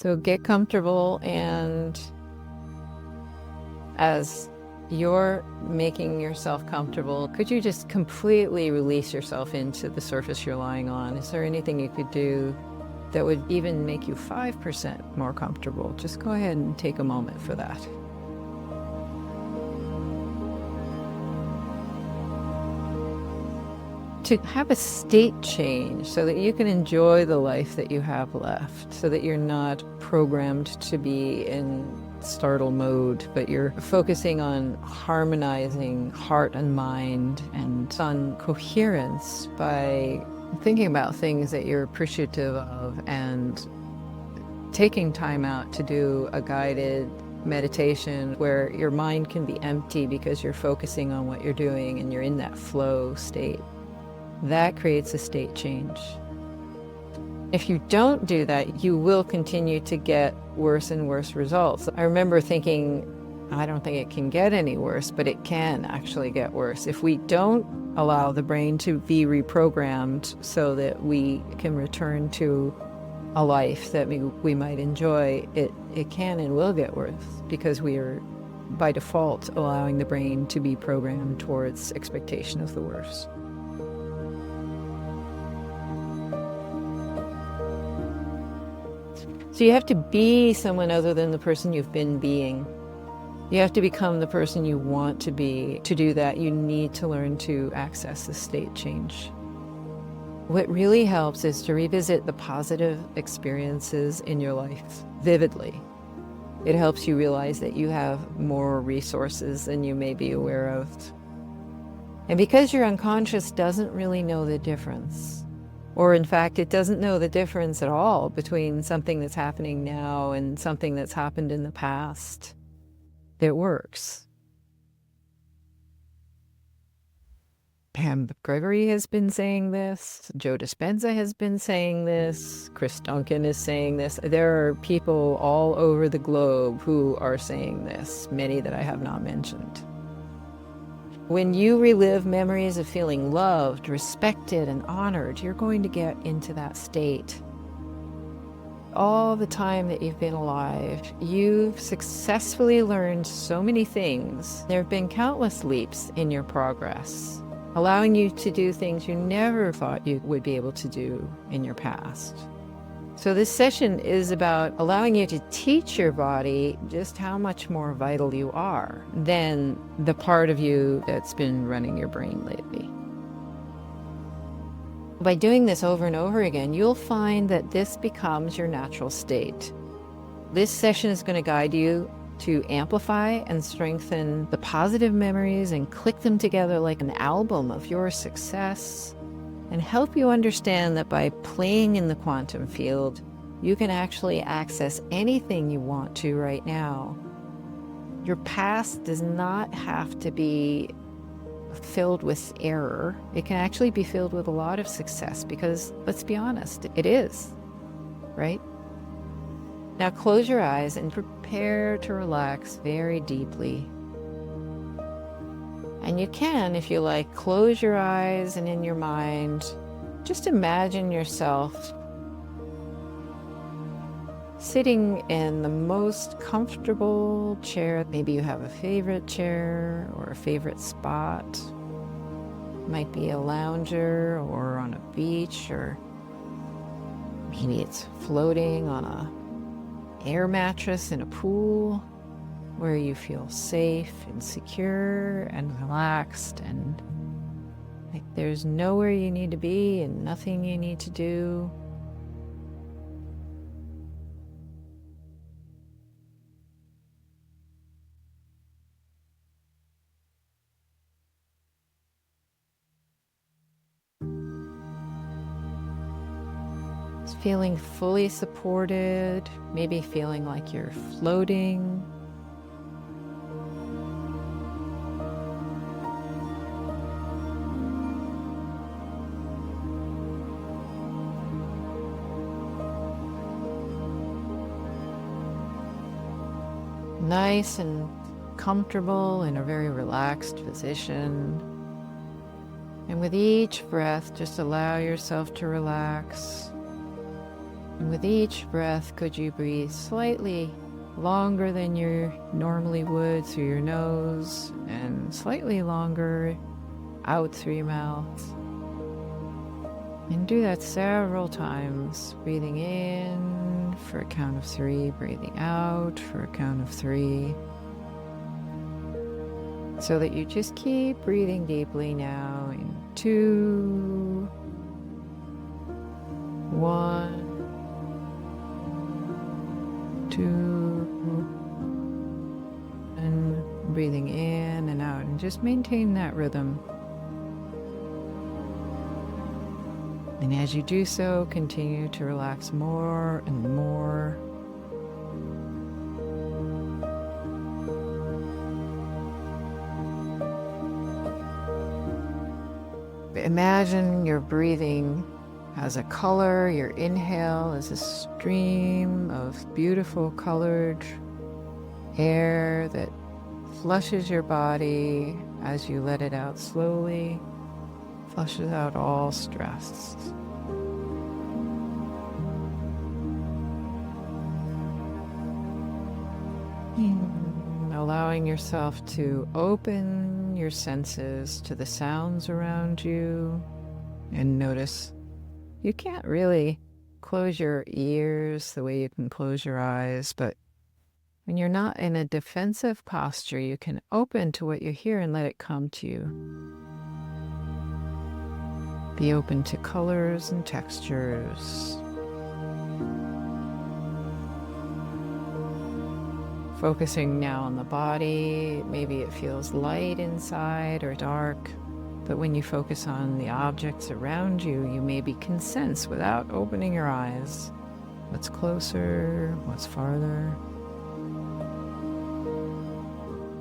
So get comfortable, and as you're making yourself comfortable, could you just completely release yourself into the surface you're lying on? Is there anything you could do that would even make you 5% more comfortable? Just go ahead and take a moment for that. To have a state change so that you can enjoy the life that you have left, so that you're not programmed to be in startle mode, but you're focusing on harmonizing heart and mind and on coherence by thinking about things that you're appreciative of and taking time out to do a guided meditation where your mind can be empty because you're focusing on what you're doing and you're in that flow state. That creates a state change. If you don't do that, you will continue to get worse and worse results. I remember thinking, I don't think it can get any worse, but it can actually get worse. If we don't allow the brain to be reprogrammed so that we can return to a life that we might enjoy, it can and will get worse because we are, by default, allowing the brain to be programmed towards expectation of the worst. So you have to be someone other than the person you've been being. You have to become the person you want to be. To do that, you need to learn to access the state change. What really helps is to revisit the positive experiences in your life vividly. It helps you realize that you have more resources than you may be aware of. And because your unconscious doesn't really know the difference, or in fact, it doesn't know the difference at all between something that's happening now and something that's happened in the past, it works. Pam Gregory has been saying this, Joe Dispenza has been saying this, Chris Duncan is saying this. There are people all over the globe who are saying this, many that I have not mentioned. When you relive memories of feeling loved, respected, and honored, you're going to get into that state. All the time that you've been alive, you've successfully learned so many things. There have been countless leaps in your progress, allowing you to do things you never thought you would be able to do in your past. So this session is about allowing you to teach your body just how much more vital you are than the part of you that's been running your brain lately. By doing this over and over again, you'll find that this becomes your natural state. This session is going to guide you to amplify and strengthen the positive memories and click them together like an album of your success, and help you understand that by playing in the quantum field, you can actually access anything you want to right now. Your past does not have to be filled with error. It can actually be filled with a lot of success because, let's be honest, it is, right? Now close your eyes and prepare to relax very deeply. And you can, if you like, close your eyes and in your mind, just imagine yourself sitting in the most comfortable chair. Maybe you have a favorite chair or a favorite spot. It might be a lounger or on a beach, or maybe it's floating on an air mattress in a pool, where you feel safe and secure and relaxed, and like there's nowhere you need to be and nothing you need to do. Just feeling fully supported, maybe feeling like you're floating. Nice and comfortable in a very relaxed position. And with each breath, just allow yourself to relax. And with each breath, could you breathe slightly longer than you normally would through your nose and slightly longer out through your mouth? And do that several times, breathing in for a count of 3, breathing out for a count of 3. So that you just keep breathing deeply now in 2, 1, 2, and breathing in and out, and just maintain that rhythm. And as you do so, continue to relax more and more. Imagine your breathing as a color, your inhale is a stream of beautiful colored air that flushes your body as you let it out slowly, flushes out all stress. Allowing yourself to open your senses to the sounds around you, and notice you can't really close your ears the way you can close your eyes, but when you're not in a defensive posture, you can open to what you hear and let it come to you. Be open to colors and textures. Focusing now on the body, maybe it feels light inside or dark, but when you focus on the objects around you, you maybe can sense without opening your eyes what's closer, what's farther.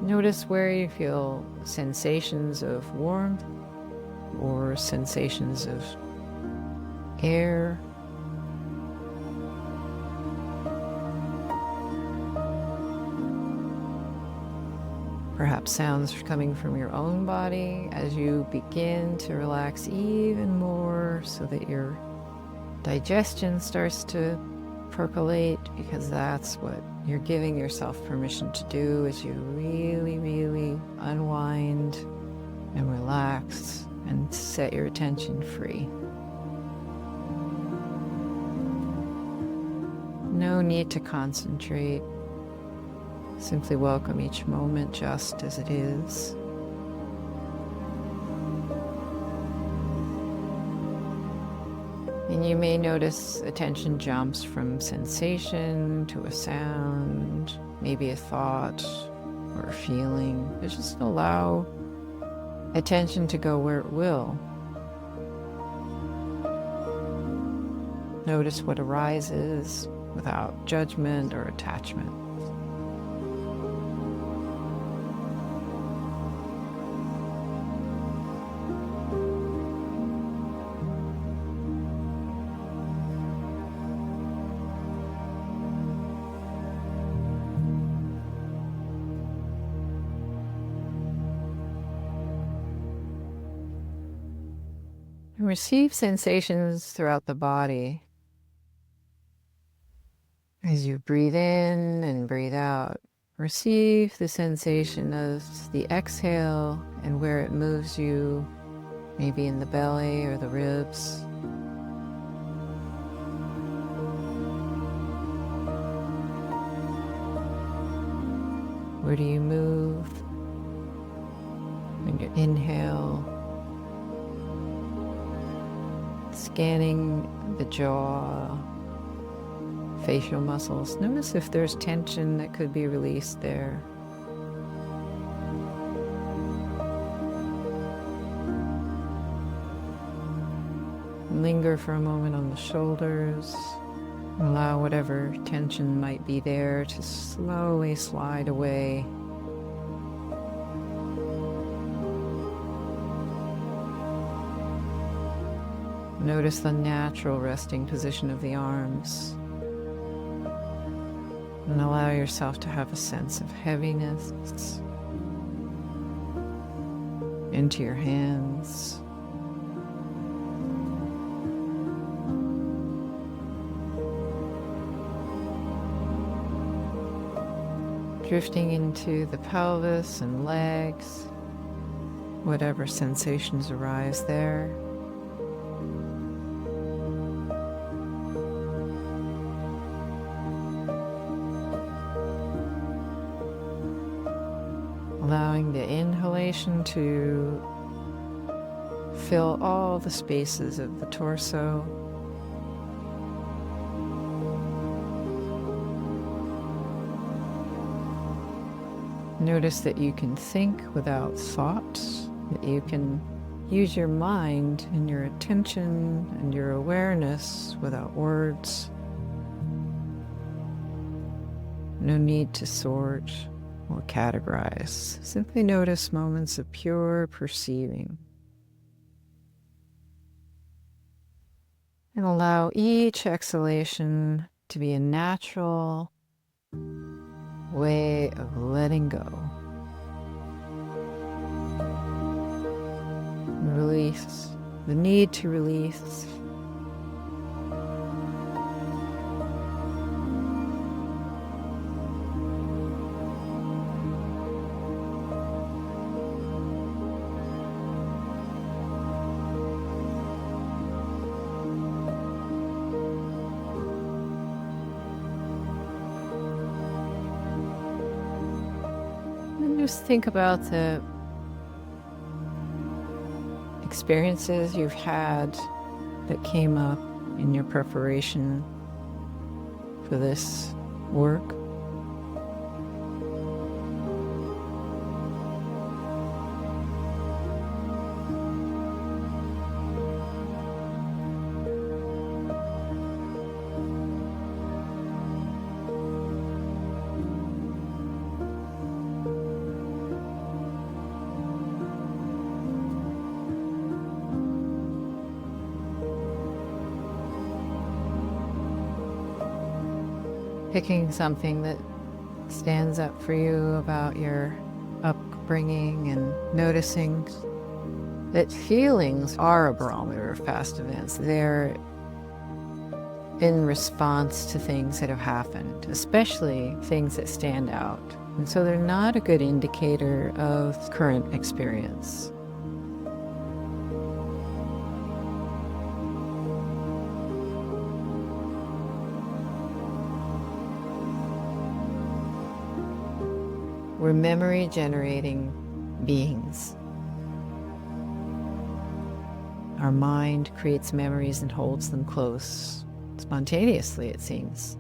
Notice where you feel sensations of warmth or sensations of air. Perhaps sounds coming from your own body as you begin to relax even more, so that your digestion starts to percolate, because that's what you're giving yourself permission to do as you really, really unwind and relax and set your attention free. No need to concentrate. Simply welcome each moment just as it is. And you may notice attention jumps from sensation to a sound, maybe a thought or a feeling. But just allow attention to go where it will. Notice what arises without judgment or attachment. Receive sensations throughout the body as you breathe in and breathe out. Receive the sensation of the exhale and where it moves you, maybe in the belly or the ribs. Where do you move when you inhale? Scanning the jaw, facial muscles. Notice if there's tension that could be released there. Linger for a moment on the shoulders. Allow whatever tension might be there to slowly slide away. Notice the natural resting position of the arms. And allow yourself to have a sense of heaviness into your hands. drifting into the pelvis and legs, whatever sensations arise there. Allowing the inhalation to fill all the spaces of the torso. Notice that you can think without thoughts, that you can use your mind and your attention and your awareness without words. No need to sort or categorize. Simply notice moments of pure perceiving. And allow each exhalation to be a natural way of letting go. Release the need to release. Just think about the experiences you've had that came up in your preparation for this work. Picking something that stands up for you about your upbringing and noticing that feelings are a barometer of past events. They're in response to things that have happened, especially things that stand out. And so they're not a good indicator of current experience. We're memory-generating beings. Our mind creates memories and holds them close, spontaneously, it seems.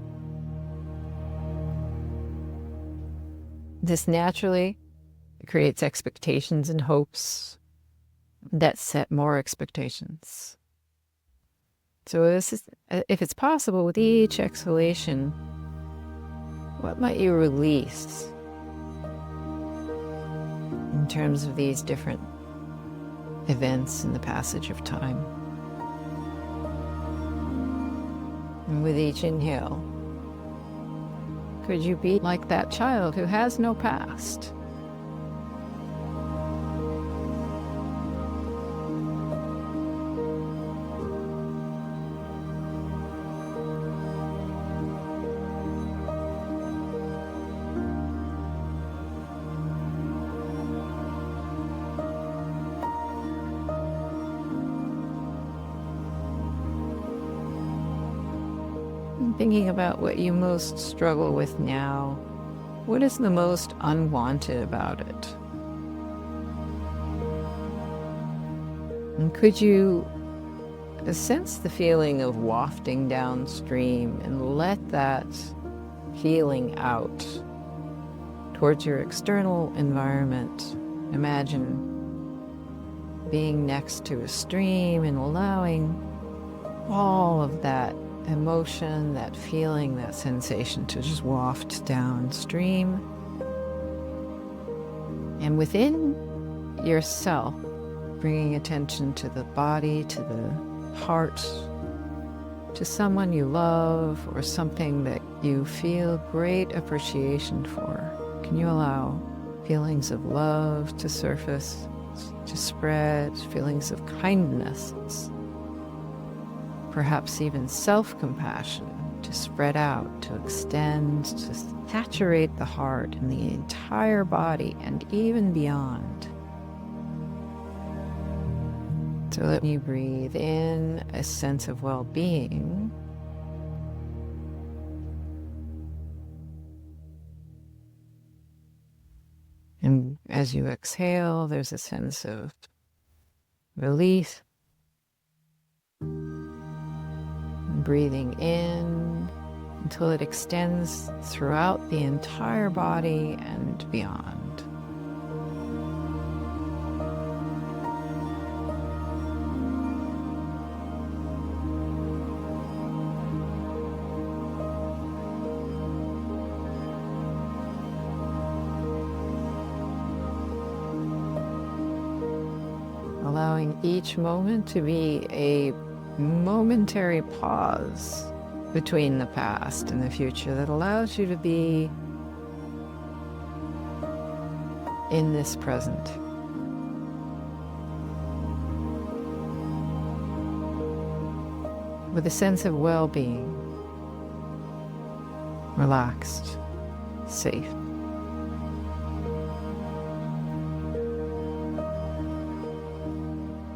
This naturally creates expectations and hopes that set more expectations. So if it's possible, with each exhalation, what might you release in terms of these different events in the passage of time? And with each inhale, could you be like that child who has no past? Thinking about what you most struggle with now, what is the most unwanted about it? And could you sense the feeling of wafting downstream and let that feeling out towards your external environment? Imagine being next to a stream and allowing all of that emotion, that feeling, that sensation to just waft downstream. And within yourself, bringing attention to the body, to the heart, to someone you love or something that you feel great appreciation for. Can you allow feelings of love to surface, to spread, feelings of kindness, perhaps even self-compassion to spread out, to extend, to saturate the heart and the entire body and even beyond. So let me breathe in a sense of well-being. And as you exhale, there's a sense of release. Breathing in until it extends throughout the entire body and beyond. Allowing each moment to be a momentary pause between the past and the future that allows you to be in this present. With a sense of well-being, relaxed, safe.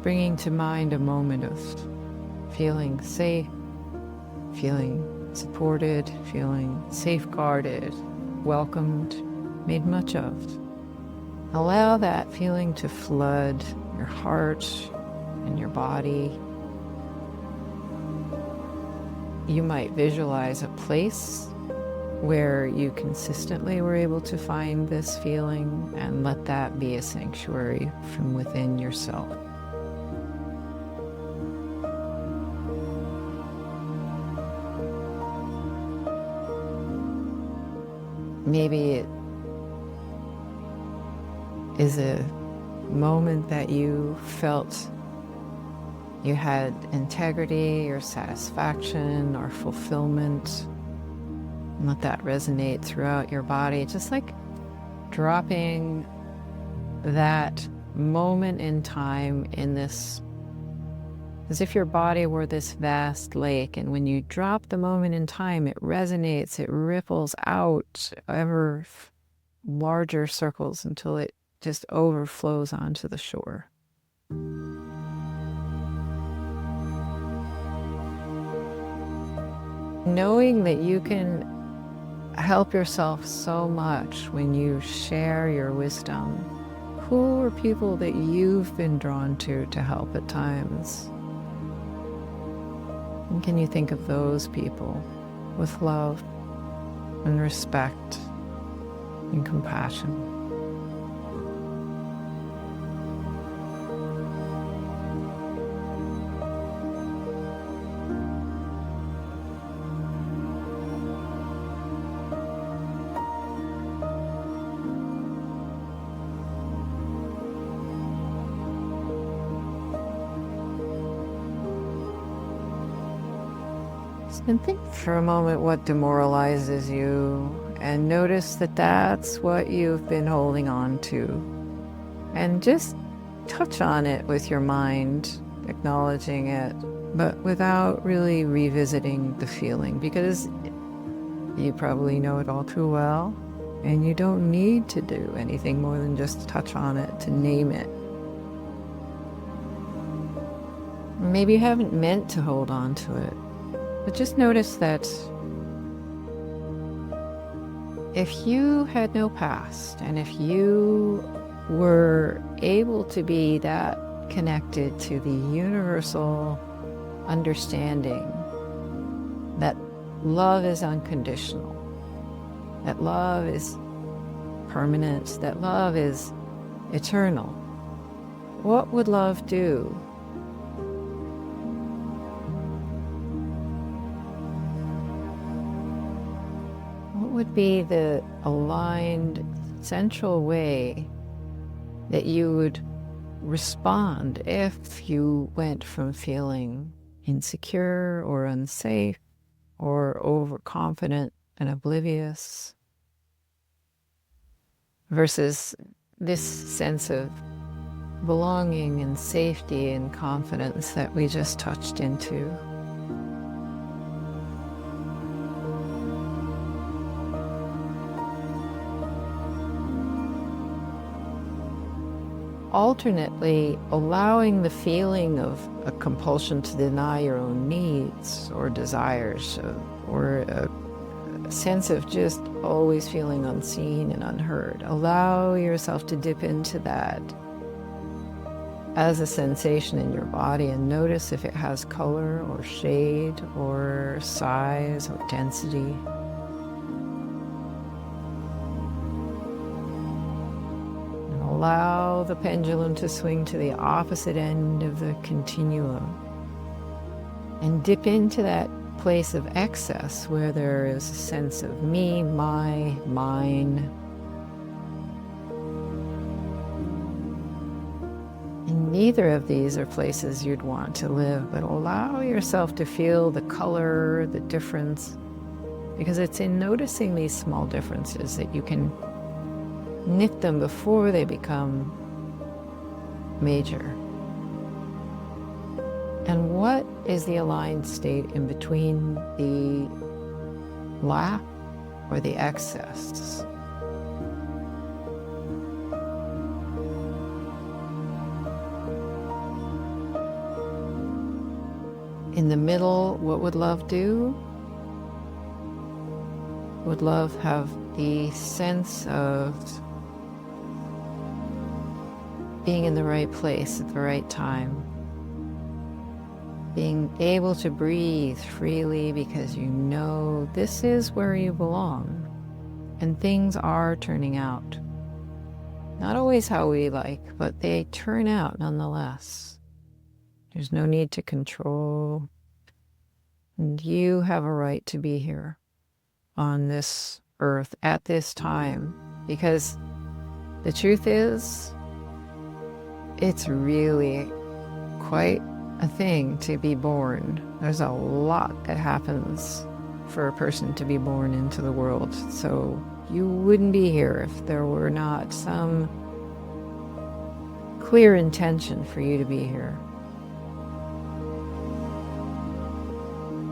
Bringing to mind a moment of feeling safe, feeling supported, feeling safeguarded, welcomed, made much of. Allow that feeling to flood your heart and your body. You might visualize a place where you consistently were able to find this feeling and let that be a sanctuary from within yourself. Maybe it is a moment that you felt you had integrity or satisfaction or fulfillment. And let that resonate throughout your body, just like dropping that moment in time in this, as if your body were this vast lake, and when you drop the moment in time, it resonates, it ripples out ever larger circles until it just overflows onto the shore. Knowing that you can help yourself so much when you share your wisdom. Who are people that you've been drawn to help at times? And can you think of those people with love and respect and compassion? And think for a moment what demoralizes you, and notice that that's what you've been holding on to. And just touch on it with your mind, acknowledging it, but without really revisiting the feeling, because you probably know it all too well, and you don't need to do anything more than just touch on it, to name it. Maybe you haven't meant to hold on to it. But just notice that if you had no past, and if you were able to be that connected to the universal understanding that love is unconditional, that love is permanent, that love is eternal, what would love do? Would be the aligned central way that you would respond if you went from feeling insecure or unsafe or overconfident and oblivious versus this sense of belonging and safety and confidence that we just touched into. alternately allowing the feeling of a compulsion to deny your own needs or desires, or a sense of just always feeling unseen and unheard. Allow yourself to dip into that as a sensation in your body, and notice if it has color or shade or size or density. And allow the pendulum to swing to the opposite end of the continuum, and dip into that place of excess where there is a sense of me, my, mine. And neither of these are places you'd want to live, but allow yourself to feel the color, the difference, because it's in noticing these small differences that you can nip them before they become major. And what is the aligned state in between the lack or the excess? In the middle, what would love do? Would love have the sense of being in the right place at the right time? Being able to breathe freely because you know this is where you belong, and things are turning out. Not always how we like, but they turn out nonetheless. There's no need to control, and you have a right to be here on this earth at this time, because the truth is, it's really quite a thing to be born. There's a lot that happens for a person to be born into the world. So you wouldn't be here if there were not some clear intention for you to be here.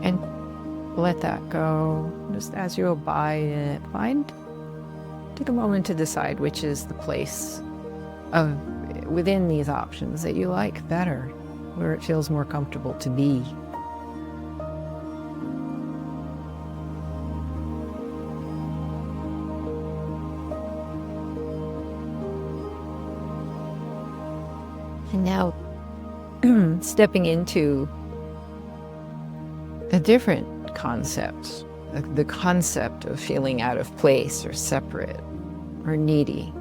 And let that go. Just as you abide in it, take a moment to decide which is the place of within these options that you like better, where it feels more comfortable to be. And now stepping into a different concept, the concept of feeling out of place or separate or needy.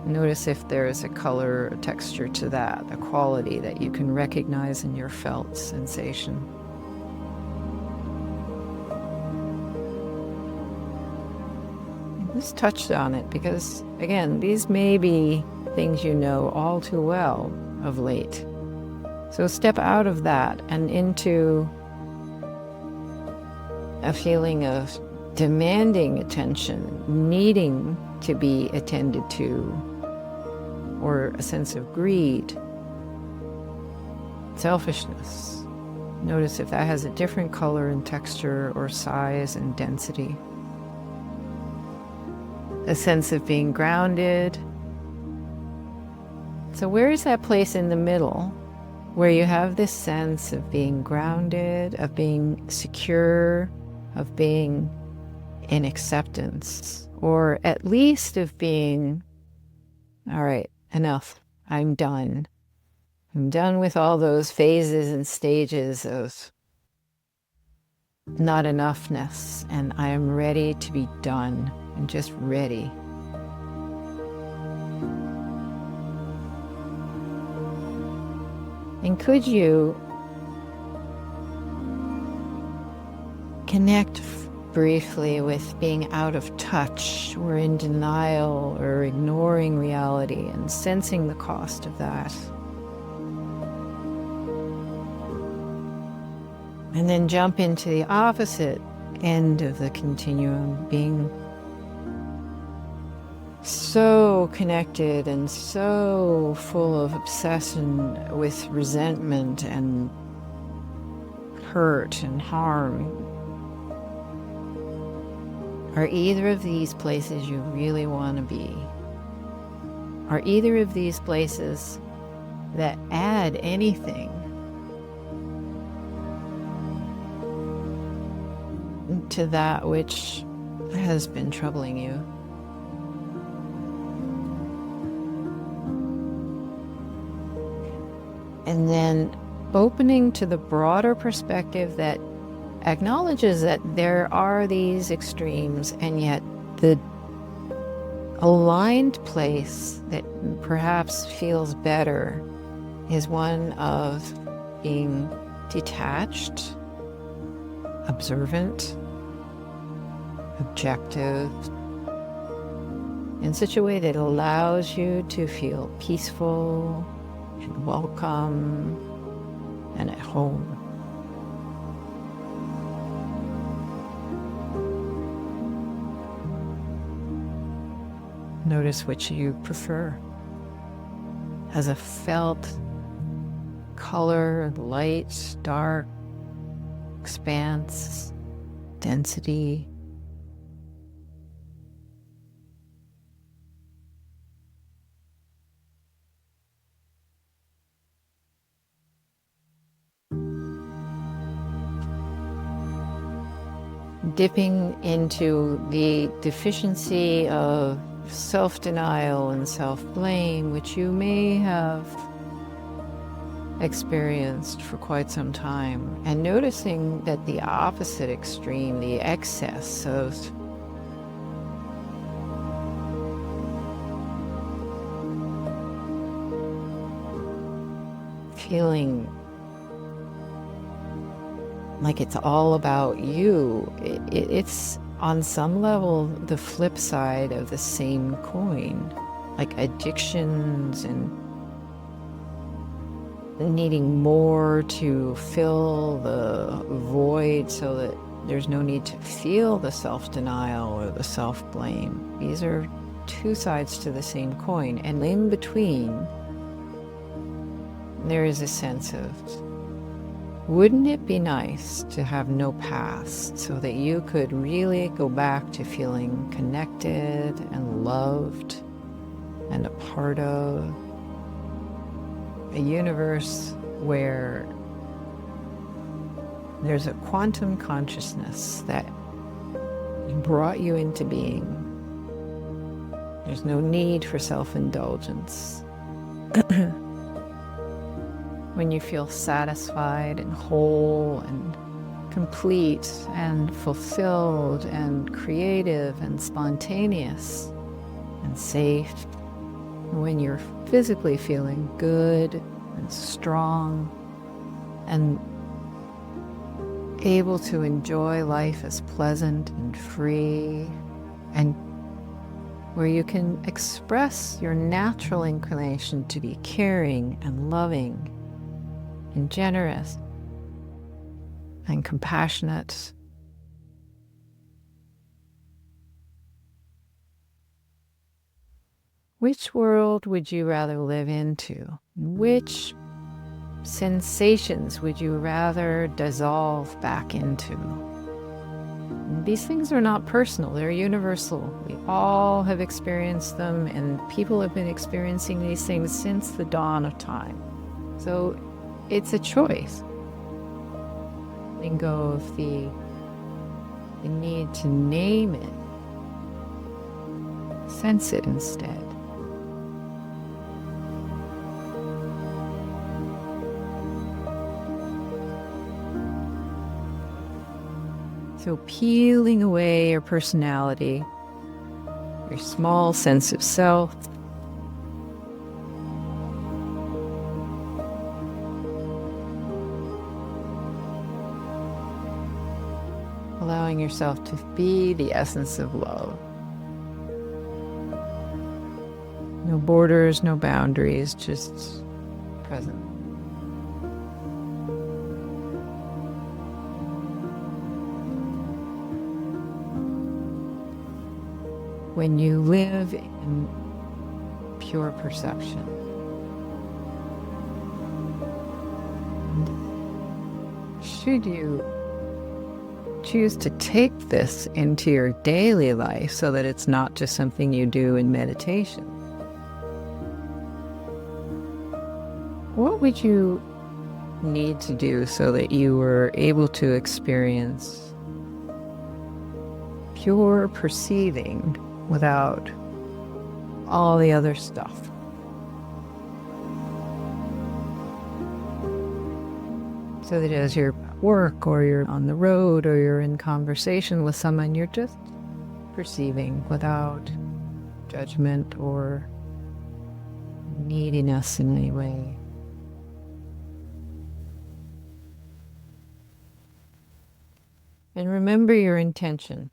Notice if there is a color or texture to that, a quality that you can recognize in your felt sensation. Just touched on it because, again, these may be things you know all too well of late. So step out of that and into a feeling of demanding attention, needing to be attended to, or a sense of greed, selfishness. Notice if that has a different color and texture or size and density. A sense of being grounded. So where is that place in the middle where you have this sense of being grounded, of being secure, of being in acceptance, or at least of being, all right, enough, I'm done. I'm done with all those phases and stages of not enoughness, and I am ready to be done. I'm just ready. And could you connect briefly with being out of touch or in denial or ignoring reality and sensing the cost of that? And then jump into the opposite end of the continuum, being so connected and so full of obsession with resentment and hurt and harm. Are either of these places you really want to be? Are either of these places that add anything to that which has been troubling you? And then opening to the broader perspective that acknowledges that there are these extremes, and yet the aligned place that perhaps feels better is one of being detached, observant, objective, in such a way that allows you to feel peaceful and welcome and at home. Notice which you prefer. As a felt color, light, dark, expanse, density. Dipping into the deficiency of self-denial and self-blame, which you may have experienced for quite some time, and noticing that the opposite extreme, the excess of feeling like it's all about you, it's on some level the flip side of the same coin, like addictions and needing more to fill the void so that there's no need to feel the self-denial or the self-blame. These are two sides to the same coin, and in between there is a sense of, wouldn't it be nice to have no past so that you could really go back to feeling connected and loved and a part of a universe where there's a quantum consciousness that brought you into being. There's no need for self-indulgence. When you feel satisfied and whole and complete and fulfilled and creative and spontaneous and safe, when you're physically feeling good and strong and able to enjoy life as pleasant and free, and where you can express your natural inclination to be caring and loving and generous and compassionate. Which world would you rather live into? Which sensations would you rather dissolve back into? These things are not personal, they're universal. We all have experienced them, and people have been experiencing these things since the dawn of time. So it's a choice. Letting go of the need to name it. Sense it instead. So peeling away your personality, your small sense of self, allowing yourself to be the essence of love. No borders, no boundaries, just present. When you live in pure perception, should you choose to take this into your daily life so that it's not just something you do in meditation, what would you need to do so that you were able to experience pure perceiving without all the other stuff? So that as you're at work or you're on the road or you're in conversation with someone, you're just perceiving without judgment or neediness in any way. And remember your intention.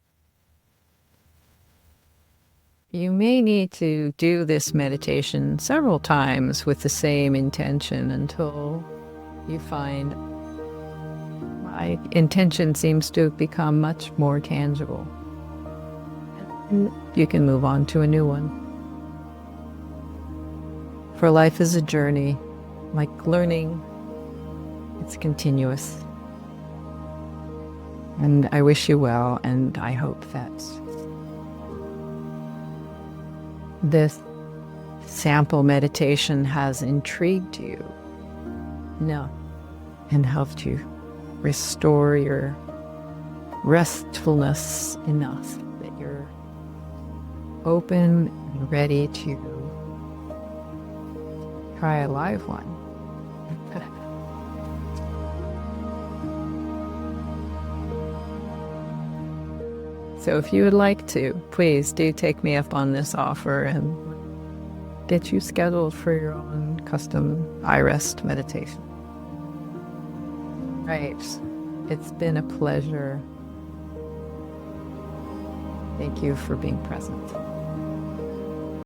You may need to do this meditation several times with the same intention until you find my intention seems to have become much more tangible. And you can move on to a new one. For life is a journey, like learning, it's continuous. And I wish you well, and I hope that this sample meditation has intrigued you enough and helped you restore your restfulness enough that you're open and ready to try a live one. So if you would like to, please do take me up on this offer and get you scheduled for your own custom iRest meditation. Right. It's been a pleasure. Thank you for being present.